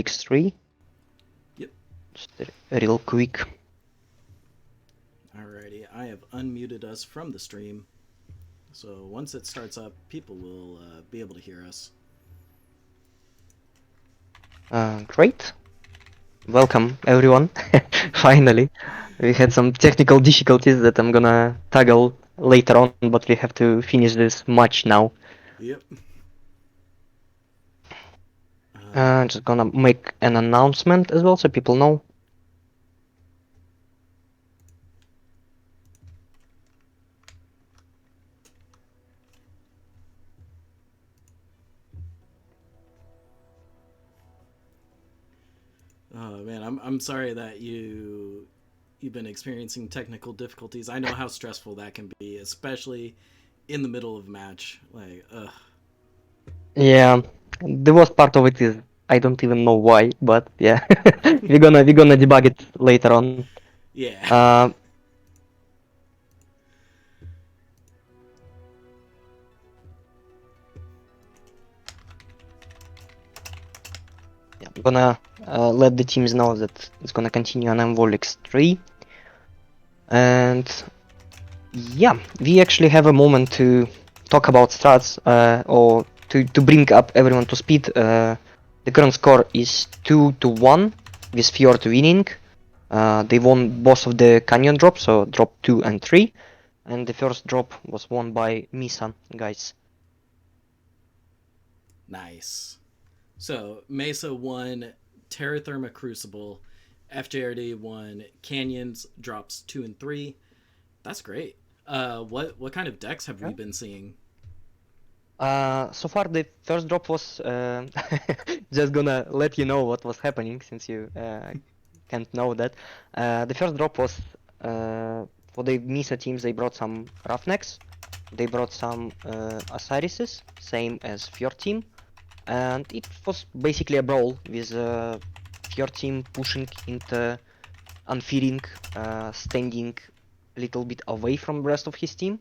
Leagues 3. Yep. Just real quick. Alrighty, I have unmuted us from the stream, so once it starts up, people will be able to hear us. Great. Welcome, everyone. Finally. We had some technical difficulties that I'm gonna tackle later on, but we have to finish this match now. Yep. Just gonna make an announcement as well so people know. Oh man, I'm sorry that you've been experiencing technical difficulties. I know how stressful that can be, especially in the middle of a match. Like, ugh. Yeah, the worst part of it is I don't even know why, but yeah, we're gonna debug it later on. Yeah. Uh, yeah, I'm gonna let the teams know that it's gonna continue on MVOLX 3, and yeah, we actually have a moment to talk about strats or to bring up everyone to speed. The current score is 2-1 with FJORD winning. They won both of the canyon drops, so drop 2 and 3, and the first drop was won by MESA, guys. Nice. So MESA won Terra Therma Crucible, FJRD won Canyons drops 2 and 3. That's great. What kind of decks have we been seeing? So far the first drop was just gonna let you know what was happening since you can't know that. The first drop was for the MESA teams. They brought some Roughnecks, they brought some Osirises, same as Fjord team, and it was basically a brawl with Fjord team pushing into Unfeeding, standing a little bit away from the rest of his team,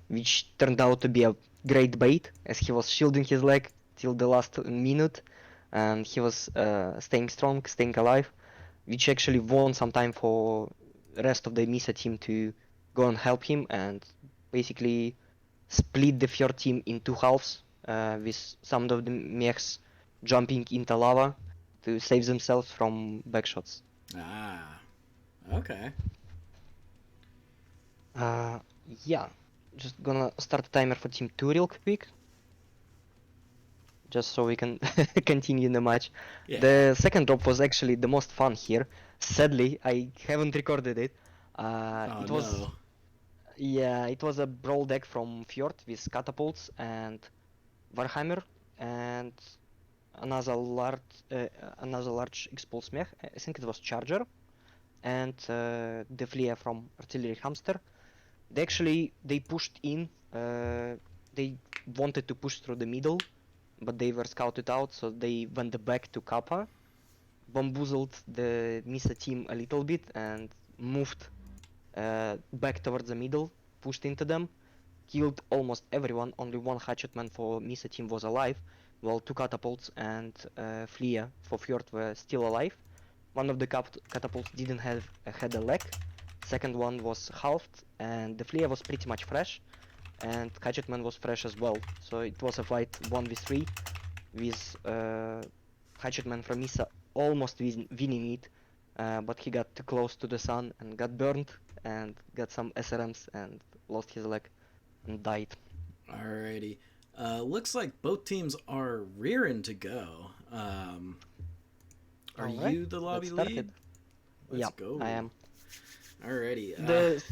which turned out to be a great bait as he was shielding his leg till the last minute, and he was staying strong, staying alive, which actually won some time for the rest of the MESA team to go and help him and basically split the Fjord team in two halves, with some of the mechs jumping into lava to save themselves from backshots. Ah, okay. Uh, yeah, just gonna start a timer for team 2 real quick, just so we can continue the match. Yeah. The second drop was actually the most fun here. Sadly, I haven't recorded it. Oh It was, no. yeah, it was a brawl deck from Fjord with catapults and Warhammer and another large, uh, another large expulse mech. I think it was Charger and the Flea from Artillery Hamster. They pushed in. They wanted to push through the middle, but they were scouted out, so they went back to Kappa, bamboozled the Misa team a little bit, and moved back towards the middle, pushed into them, killed almost everyone. Only one hatchetman for Misa team was alive, while two catapults and Flea for Fjord were still alive. One of the catapults didn't have had a leg. Second one was halved, and the Flea was pretty much fresh, and Hatchetman was fresh as well. So it was a fight 1v3 with Hatchetman from Misa almost winning it, but he got too close to the sun and got burned and got some SRMs and lost his leg and died. Alrighty. Looks like both teams are rearing to go. Are All right, you the let's lobby start it. lead? Let's Yeah, I go. am. Alrighty. The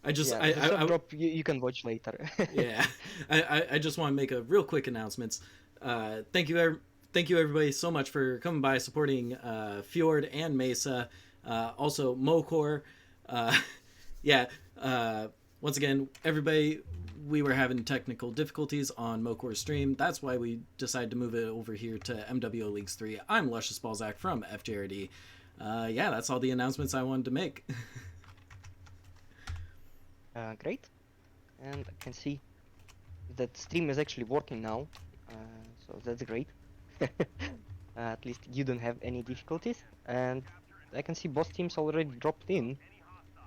I just yeah, the third drop you can watch later. yeah. I just want to make a real quick announcements. Thank you, thank you everybody so much for coming by supporting Fjord and Mesa. Also Mokor. Uh, yeah. Once again, everybody, we were having technical difficulties on Mokor's stream. That's why we decided to move it over here to MWO Leagues 3. I'm Luscious Balzac from FJRD. Yeah, that's all the announcements I wanted to make. Great, and I can see that stream is actually working now, so that's great. At least you don't have any difficulties. And I can see both teams already dropped in.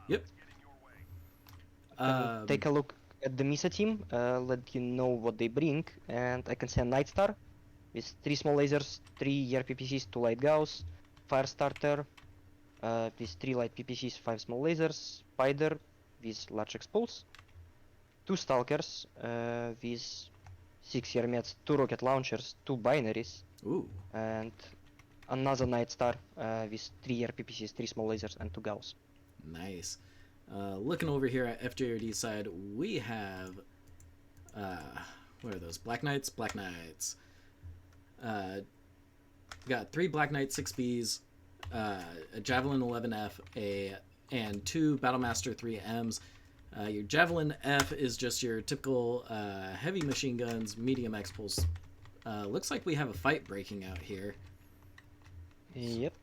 Yep. Can take a look at the MESA team, let you know what they bring, and I can see a Night Star with 3 small lasers, 3 air PPCs, 2 light Gauss, Fire Starter with 3 light PPCs, 5 small lasers, Spider with large expulse, 2 Stalkers with 6 air meds, 2 rocket launchers, 2 binaries, Ooh. and another Night Star with 3 air PPCs, 3 small lasers, and 2 Gauss. Nice. Looking over here at FJOD side, we have what are those? Black Knights? Black Knights. Got 3 Black Knight 6Bs, a Javelin 11F, and 2 Battlemaster 3Ms. Your Javelin F is just your typical heavy machine guns, medium X-Pulse. Looks like we have a fight breaking out here. Yep.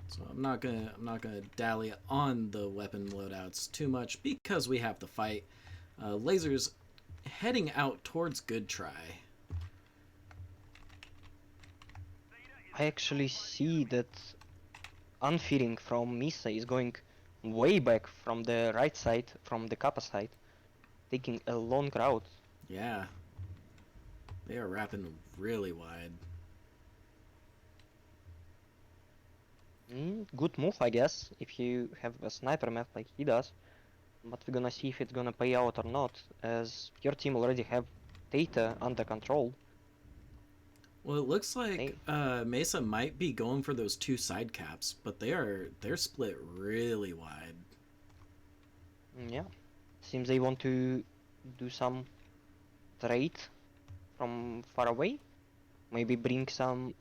So I'm not gonna dally on the weapon loadouts too much because we have to fight. Lasers heading out towards Good Try. I actually see that unfeeding from MESA is going way back from the right side, from the Kappa side, taking a long route. Yeah, they are wrapping really wide. Good move, I guess, if you have a sniper map like he does. But we're gonna see if it's gonna pay out or not, as your team already have data under control. Well, it looks like Mesa might be going for those 2 side caps, but they're split really wide. Yeah, seems they want to do some trade from far away. Maybe bring some,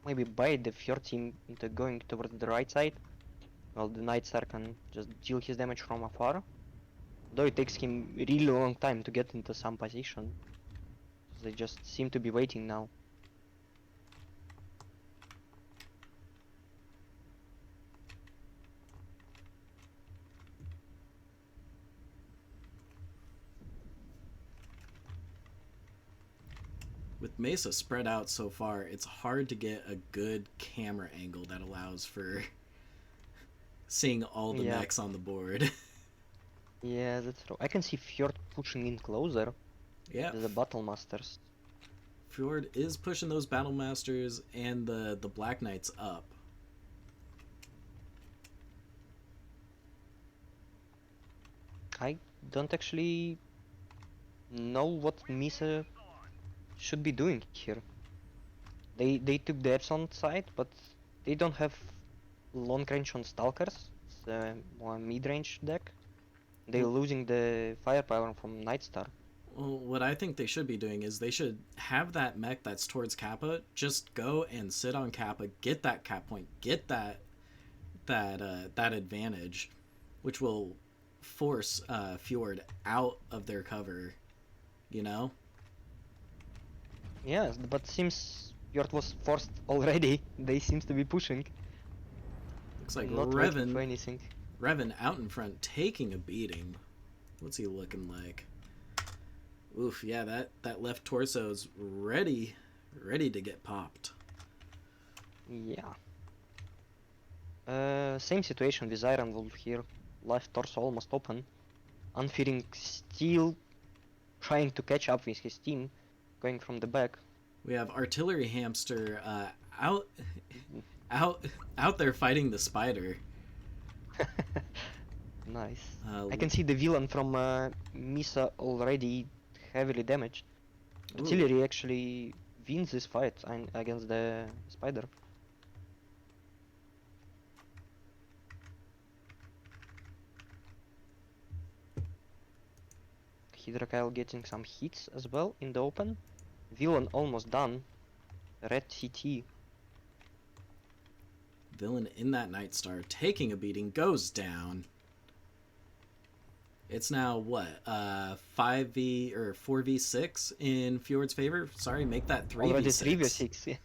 maybe bait the Fjord team into going towards the right side. Well, the Night Star can just deal his damage from afar. Though it takes him really long time to get into some position. They just seem to be waiting now. With Mesa spread out so far, it's hard to get a good camera angle that allows for seeing all the mechs on the board. Yeah, that's true. I can see Fjord pushing in closer. Yeah. The Battle Masters. Fjord is pushing those Battle Masters and the Black Knights up. I don't actually know what MESA should be doing here. They took the Epson side, but they don't have long range on Stalkers. It's a more mid-range deck. They're losing the firepower from Night Star. Well, what I think they should be doing is they should have that mech that's towards Kappa just go and sit on Kappa, get that cap point, get that advantage, which will force Fjord out of their cover, you know? Yes, but seems Fjord was forced already. They seems to be pushing. Looks like Not waiting for anything. Revan out in front taking a beating. What's he looking like? Oof, yeah, that left torso's ready to get popped. Yeah. Same situation with Iron Wolf here. Left torso almost open. Unfeeding still trying to catch up with his team, going from the back. We have Artillery Hamster out there fighting the spider. Nice. I can see the villain from Misa already heavily damaged. Artillery actually wins this fight against the spider. Hydra getting some hits as well in the open. Villain almost done. Red CT. Villain in that Night Star taking a beating goes down. It's now what 5v or 4v6 in Fjord's favor. Sorry, make that 3v6. Already 3v6.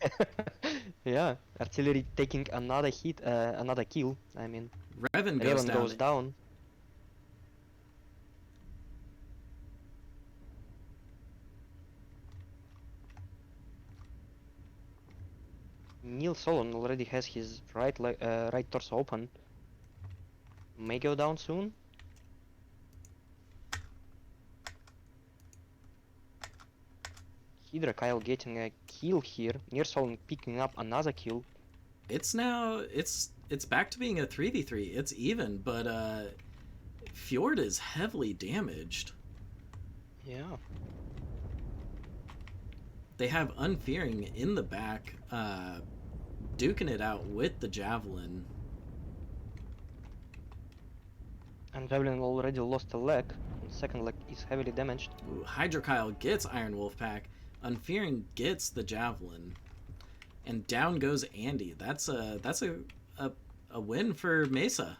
Yeah, Artillery taking another hit, another kill. I mean, Revan goes down. Neil Solon already has his right torso open. May go down soon. Hydra Kyle getting a kill here. Near Solon picking up another kill. It's back to being a 3v3. It's even, but Fjord is heavily damaged. Yeah. They have Unfearing in the back, duking it out with the Javelin. And Javelin already lost a leg. Second leg is heavily damaged. Ooh, Hydrokyle gets Iron Wolf Pack. Unfearing gets the Javelin. And down goes Andy. That's a win for Mesa.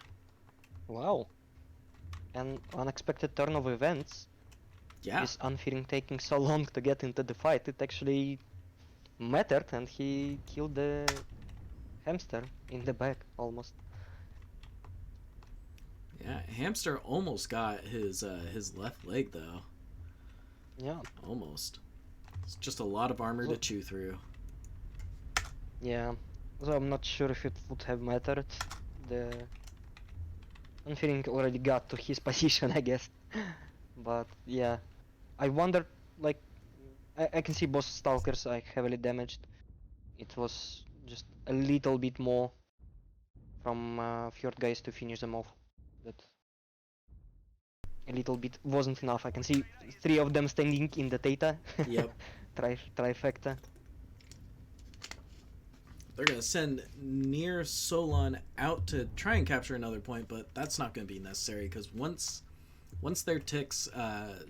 Wow. An unexpected turn of events. Yeah. With Unfearing taking so long to get into the fight, it actually mattered, and he killed the hamster in the back almost. Yeah, Hamster almost got his left leg though. Yeah. Almost. It's just a lot of armor to chew through. Yeah. So I'm not sure if it would have mattered. The Unfearing already got to his position, I guess. But yeah, I wonder, like, I can see both Stalkers are heavily damaged. It was just a little bit more from Fjord guys to finish them off. That a little bit wasn't enough. I can see 3 of them standing in the Theta. Yep. Trifecta. They're gonna send Near Solon out to try and capture another point, but that's not gonna be necessary because once their ticks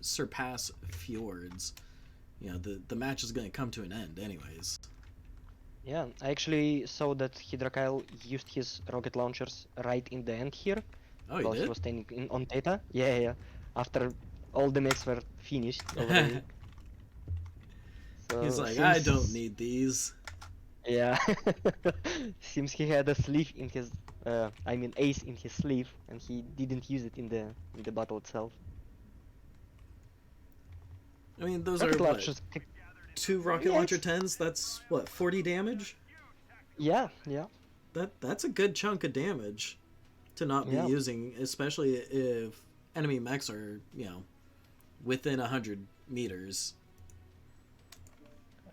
surpass Fjord's, you know, the match is gonna come to an end anyways. Yeah, I actually saw that Hydrakyle used his rocket launchers right in the end here. Oh, While he he did? was standing on Theta. Yeah. After all the mechs were finished already. He's So like, I don't seems, need these. yeah, seems he had a sleeve in his, I mean ace in his sleeve, and he didn't use it in the battle itself. I mean, those are Rocket what, launchers, 2 rocket yeah, launcher 10s? That's what, 40 damage? yeah. That's a good chunk of damage to not be Yeah. using, especially if enemy mechs are, you know, within 100 meters.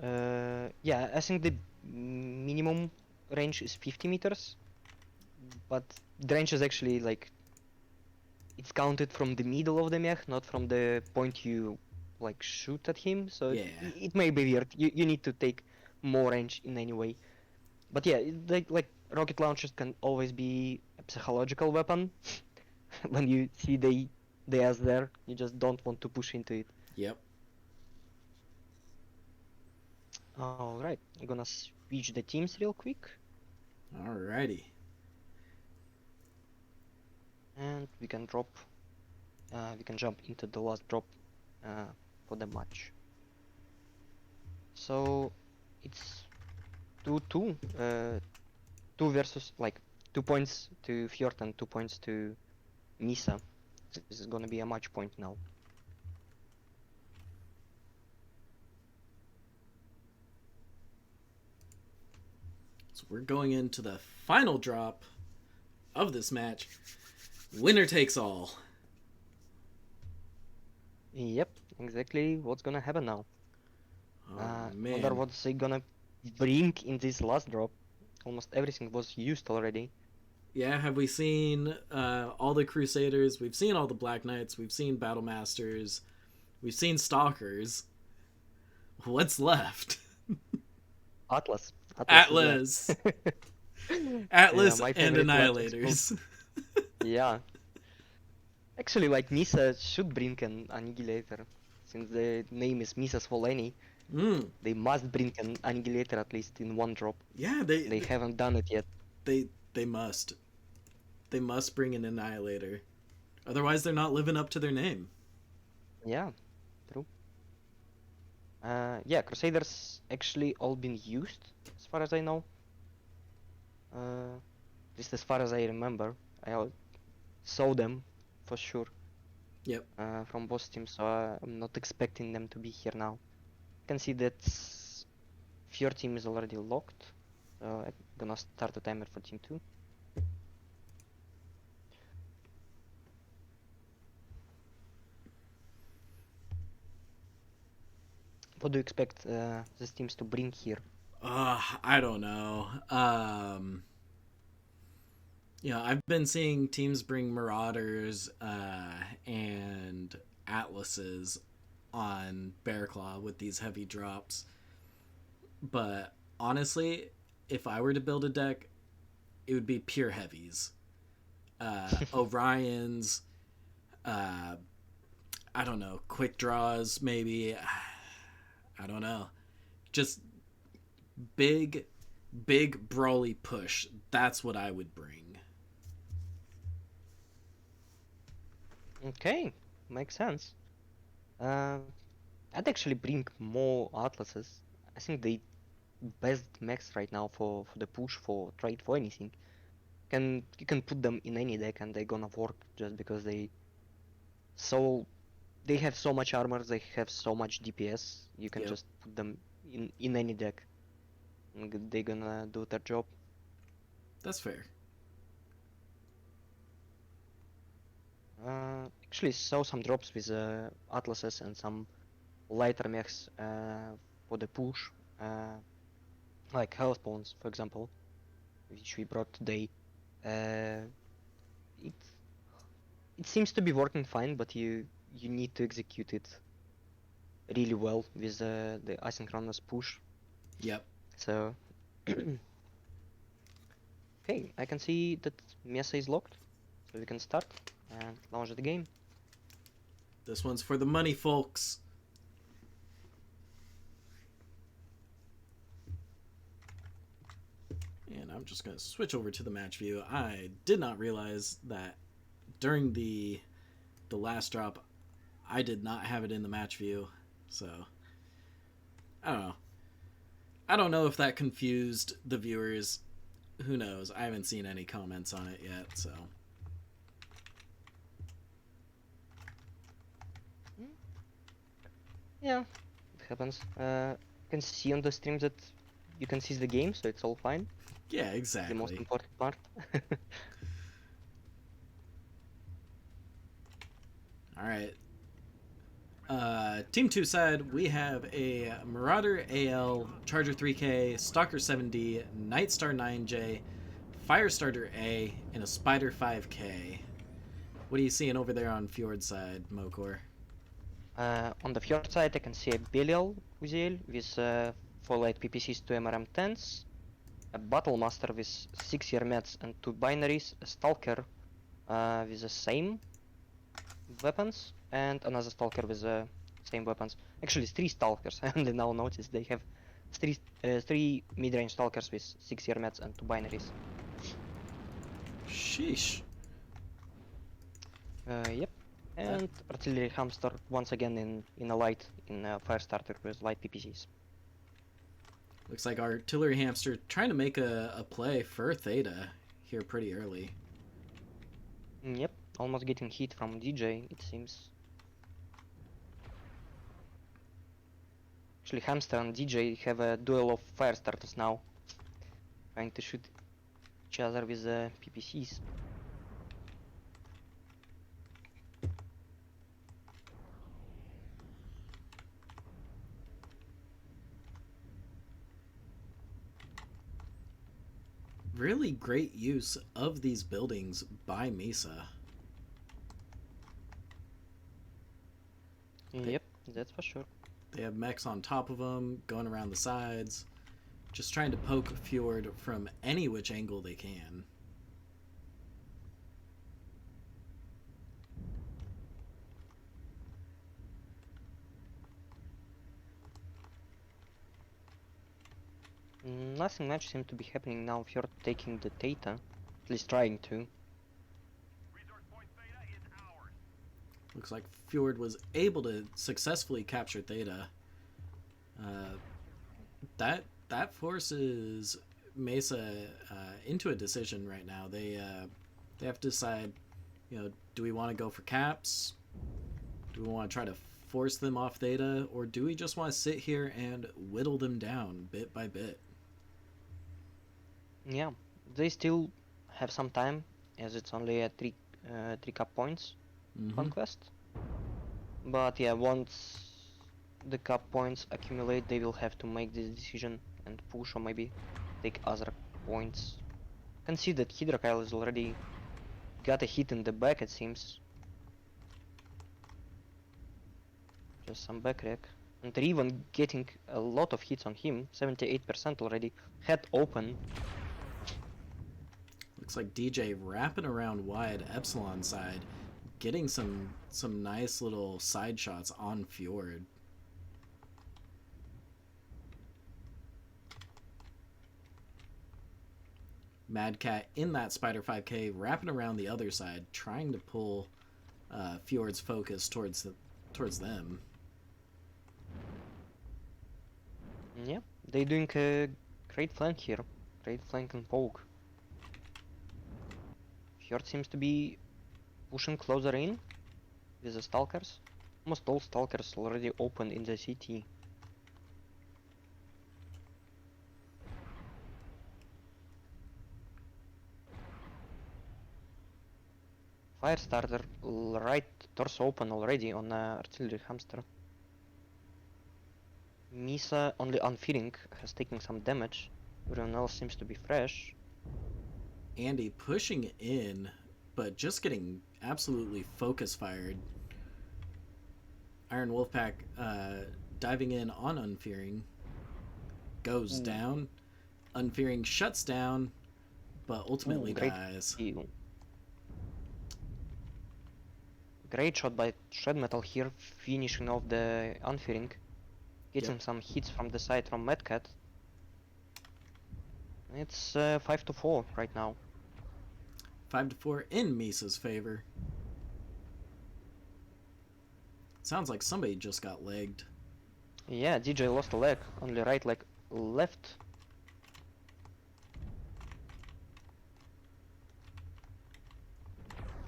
Yeah, I think the minimum range is 50 meters, but the range is actually like, it's counted from the middle of the mech, not from the point you like shoot at him. So Yeah. it may be weird. You need to take more range in any way. But yeah, like rocket launchers can always be a psychological weapon. When you see they are there, you just don't want to push into it. Yep. All right, I'm gonna switch the teams real quick, Alrighty. and we can drop. We can jump into the last drop for the match. So it's 2-2. 2 versus like 2 points to Fjord and 2 points to MESA. This is gonna be a match point now. So we're going into the final drop of this match. Winner takes all. Yep, exactly what's gonna happen now. Oh, Wonder man. what's they gonna bring in this last drop. Almost everything was used already. Yeah, have we seen all the Crusaders? We've seen all the Black Knights. We've seen Battle Masters. We've seen Stalkers. What's left? Atlas. Atlas. Is Atlas yeah, my and favorite Annihilators. Yeah. Actually, like MESA should bring an Annihilator. Since the name is MESA's Voleni, they must bring an Annihilator at least in one drop. Yeah, They haven't done it yet. they must. They must bring an Annihilator. Otherwise, they're not living up to their name. Yeah, true. Yeah, Crusaders actually all been used, as far as I know. At least as far as I remember. I saw them, for sure. Yep. From both teams, so I'm not expecting them to be here now. You can see that Fjord team is already locked. So I'm gonna start the timer for team 2. What do you expect these teams to bring here? I don't know. I've been seeing teams bring Marauders and Atlases on Bear Claw with these heavy drops. But honestly, if I were to build a deck, it would be pure heavies. Orions, uh, I don't know, quick draws, maybe. I don't know. Just big, big brawly push. That's what I would bring. Okay, makes sense. Uh, I'd actually bring more Atlases. I think they best mechs right now for the push, for trade, for anything. You can put them in any deck and they're gonna work just because so they have so much armor, they have so much DPS. You can Yep, just put them in any deck and they're gonna do their job. that's fair. Actually saw some drops with Atlases and some lighter mechs for the push, uh, like health pawns, for example, which we brought today. Uh, it it seems to be working fine, but you need to execute it really well with the asynchronous push. Yep. So, okay, I can see that MESA is locked, so we can start and launch the game. This one's for the money, folks. And I'm just going to switch over to the match view. I did not realize that during the last drop, I did not have it in the match view. So, I don't know. I don't know if that confused the viewers. Who knows? I haven't seen any comments on it yet, so. Mm, Yeah, it happens. You can see on the stream that you can see the game, so it's all fine. Yeah, It's the most exactly. important part. All right. Team 2 side, we have a Marauder AL, Charger 3K, Stalker 7D, Nightstar 9J, Firestarter A, and a Spider 5K. What are you seeing over there on Fjord side, Mokor? On the fjord side, I can see a Belial Uziel with 4 light PPCs, 2 MRM10s, a Battle Master with 6 Yermets and 2 binaries, a Stalker with the same weapons, and another Stalker with the same weapons. Actually, it's 3 Stalkers. I only now noticed they have 3 mid-range Stalkers with 6 Yermets and 2 binaries. Sheesh. Yep. That And Artillery Hamster once again in a light, in a Firestarter with light PPCs. looks like Artillery Hamster trying to make a play for Theta here pretty early. Yep, almost getting hit from DJ, it seems. Actually, Hamster and DJ have a duel of fire starters now, trying to shoot each other with PPCs. Really great use of these buildings by MESA. They, Yep, that's for sure. they have mechs on top of them, going around the sides, just trying to poke Fjord from any which angle they can. Nothing much seems to be happening now if you're taking the data, at least trying to. Looks like Fjord was able to successfully capture Theta. Uh, that forces Mesa into a decision right now. They have to decide, do we want to go for caps? Do we want to try to force them off Theta, or do we just want to sit here and whittle them down bit by bit? Yeah, they still have some time, as it's only a three cup points conquest. But yeah, once the cup points accumulate, they will have to make this decision and push, or maybe take other points. Can see that Hydra is already got a hit in the back, it seems. Just some back wreck. And they're even getting a lot of hits on him, 78% already. Head open. Looks like DJ wrapping around wide Epsilon side, getting some nice little side shots on Fjord. Mad Cat in that Spider 5K, wrapping around the other side, trying to pull Fjord's focus towards them. Yeah, they're doing a great flank here. Great flank and poke. Fjord seems to be pushing closer in with the stalkers. Almost all stalkers already open in the CT. Firestarter right torso open already on artillery hamster. MESA only unfeeding has taken some damage. Everyone else seems to be fresh. Andy pushing in, but just getting absolutely focus fired. Iron Wolfpack diving in on Unfearing. Goes down. Unfearing shuts down, but ultimately dies. Kill. Great shot by Shred Metal here, finishing off the Unfearing. Getting some hits from the side from Madcat. It's 5-4 right now. 5-4 in Misa's favor. Sounds like somebody just got legged. Yeah, DJ lost a leg. Only right leg left.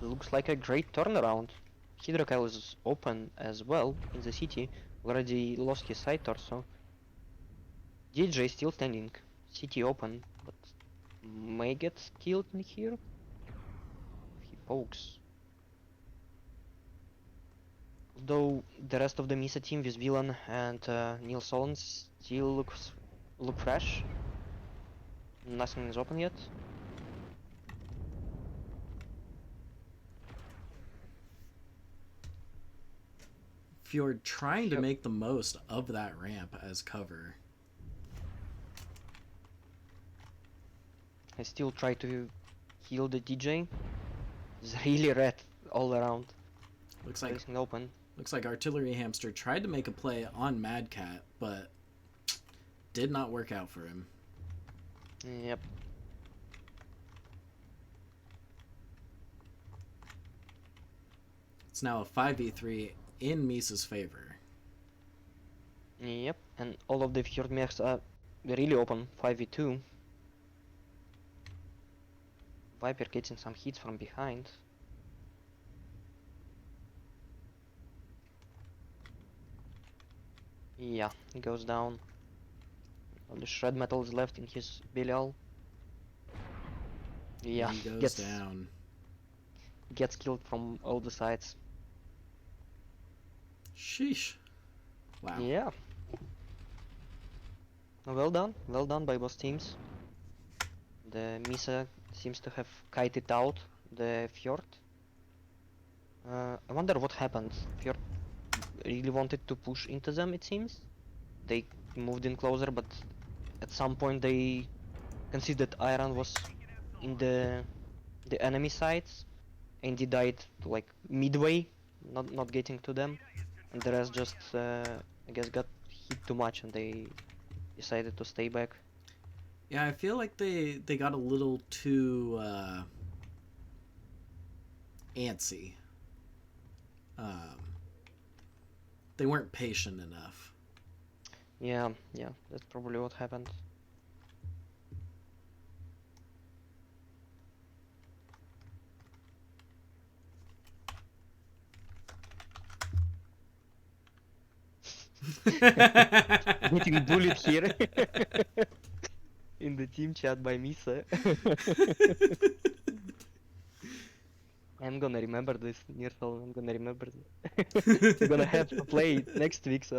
Looks like a great turnaround. Hydra is open as well in the city. Already lost his side torso. DJ still standing. City open, but may get killed in here. He pokes. Though the rest of the MESA team with Villain and Neil Solons still look fresh. Nothing is open yet. Fjord trying to make the most of that ramp as cover. I still try to heal the DJ. It's really red all around. Looks like open. Looks like Artillery Hamster tried to make a play on Mad Cat, but did not work out for him. Yep. It's now a 5v3 in Misa's favor. Yep, and all of the Fjord mechs are really open, 5v2. Viper getting some hits from behind. Yeah, he goes down. All the shred metal is left in his Belial. Yeah, he goes down. Gets killed from all the sides. Sheesh. Wow. Yeah. Well done by both teams. The MESA seems to have kited out the Fjord. I wonder what happened. Fjord really wanted to push into them, it seems. They moved in closer, but at some point they considered Iron was in the enemy sides, and he died like midway, not getting to them, and the rest just I guess got hit too much and they decided to stay back. Yeah, I feel like they got a little too antsy. They weren't patient enough. Yeah, that's probably what happened. Getting bullied here. in the team chat by MESA. I'm gonna remember this, Nirtal. I'm gonna remember this. I'm gonna have to play it next week, so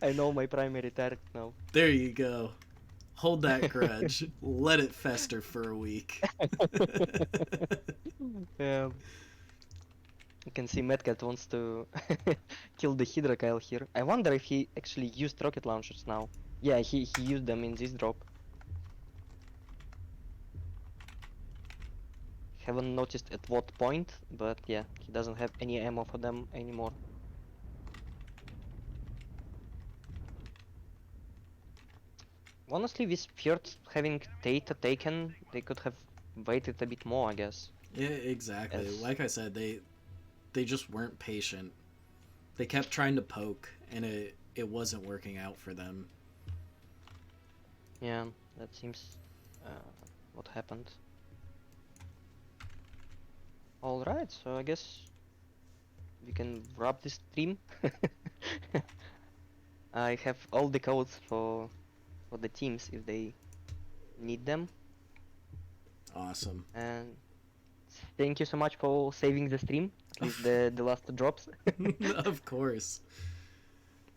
I know my primary target now. There you go. Hold that grudge. Let it fester for a week. Yeah. You can see Medcat wants to kill the Hydra Kyle here. I wonder if he actually used rocket launchers now. Yeah, he used them in this drop. Haven't noticed at what point, but yeah, he doesn't have any ammo for them anymore. Honestly, with Fjord having data taken, they could have waited a bit more, I guess. Yeah, exactly. As Like I said, they just weren't patient. They kept trying to poke, and it wasn't working out for them. yeah, that seems what happened. Alright, so I guess we can wrap this stream. I have all the codes for the teams if they need them. Awesome. And thank you so much for saving the stream, at least the last drops. Of course.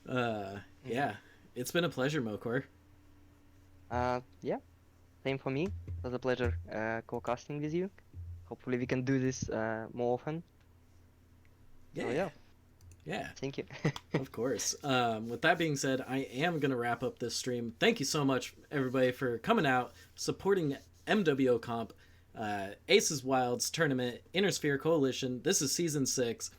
Yeah. It's been a pleasure, Mokor. Yeah, same for me. It was a pleasure co-casting with you. Hopefully we can do this more often. Yeah. So yeah, Yeah. thank you. Of course. With that being said, I am going to wrap up this stream. Thank you so much, everybody, for coming out, supporting MWO Comp, Aces Wilds Tournament, Intersphere Coalition. This is Season 6.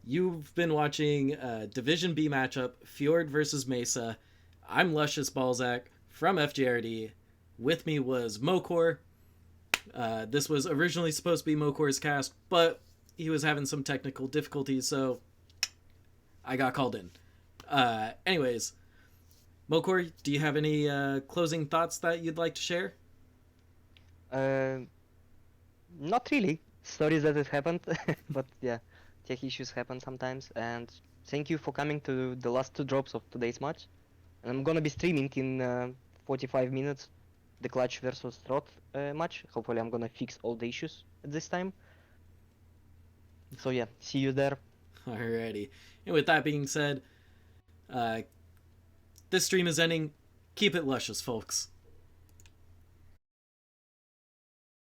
You've been watching Division B matchup, Fjord versus Mesa. I'm Luscious Balzac from FJRD. With me was Mokor. This was originally supposed to be Mokor's cast, but he was having some technical difficulties, so I got called in. Anyways, Mokor, do you have any closing thoughts that you'd like to share? Not really. Sorry that it happened, but yeah, tech issues happen sometimes. And thank you for coming to the last two drops of today's match. And I'm gonna be streaming in 45 minutes the Clutch versus Rot match. Hopefully I'm gonna fix all the issues at this time. So yeah, see you there. Alrighty. And with that being said, this stream is ending. Keep it luscious, folks.